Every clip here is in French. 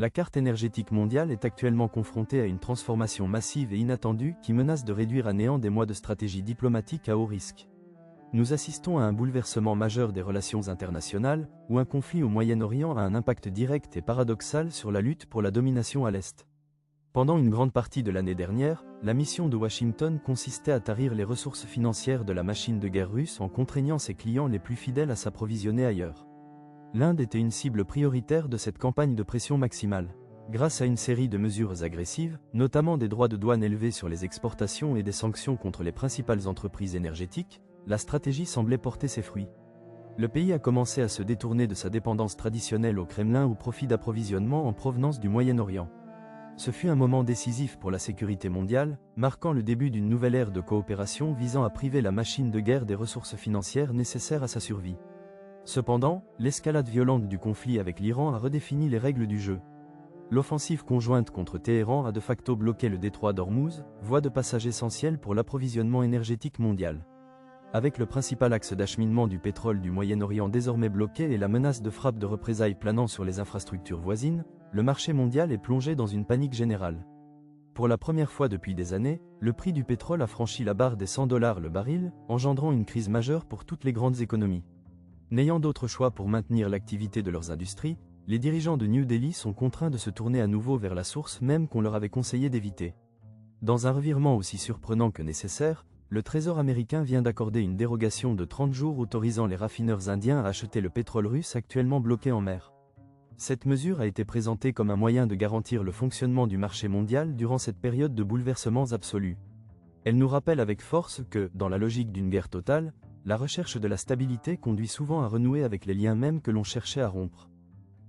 La carte énergétique mondiale est actuellement confrontée à une transformation massive et inattendue qui menace de réduire à néant des mois de stratégie diplomatique à haut risque. Nous assistons à un bouleversement majeur des relations internationales, où un conflit au Moyen-Orient a un impact direct et paradoxal sur la lutte pour la domination à l'Est. Pendant une grande partie de l'année dernière, la mission de Washington consistait à tarir les ressources financières de la machine de guerre russe en contraignant ses clients les plus fidèles à s'approvisionner ailleurs. L'Inde était une cible prioritaire de cette campagne de pression maximale. Grâce à une série de mesures agressives, notamment des droits de douane élevés sur les exportations et des sanctions contre les principales entreprises énergétiques, la stratégie semblait porter ses fruits. Le pays a commencé à se détourner de sa dépendance traditionnelle au Kremlin au profit d'approvisionnements en provenance du Moyen-Orient. Ce fut un moment décisif pour la sécurité mondiale, marquant le début d'une nouvelle ère de coopération visant à priver la machine de guerre des ressources financières nécessaires à sa survie. Cependant, l'escalade violente du conflit avec l'Iran a redéfini les règles du jeu. L'offensive conjointe contre Téhéran a de facto bloqué le détroit d'Ormuz, voie de passage essentielle pour l'approvisionnement énergétique mondial. Avec le principal axe d'acheminement du pétrole du Moyen-Orient désormais bloqué et la menace de frappe de représailles planant sur les infrastructures voisines, le marché mondial est plongé dans une panique générale. Pour la première fois depuis des années, le prix du pétrole a franchi la barre des $100 le baril, engendrant une crise majeure pour toutes les grandes économies. N'ayant d'autre choix pour maintenir l'activité de leurs industries, les dirigeants de New Delhi sont contraints de se tourner à nouveau vers la source même qu'on leur avait conseillé d'éviter. Dans un revirement aussi surprenant que nécessaire, le Trésor américain vient d'accorder une dérogation de 30 jours autorisant les raffineurs indiens à acheter le pétrole russe actuellement bloqué en mer. Cette mesure a été présentée comme un moyen de garantir le fonctionnement du marché mondial durant cette période de bouleversements absolus. Elle nous rappelle avec force que, dans la logique d'une guerre totale, la recherche de la stabilité conduit souvent à renouer avec les liens mêmes que l'on cherchait à rompre.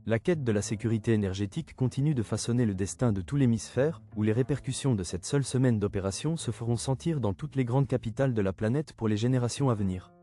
La quête de la sécurité énergétique continue de façonner le destin de tout l'hémisphère, où les répercussions de cette seule semaine d'opération se feront sentir dans toutes les grandes capitales de la planète pour les générations à venir.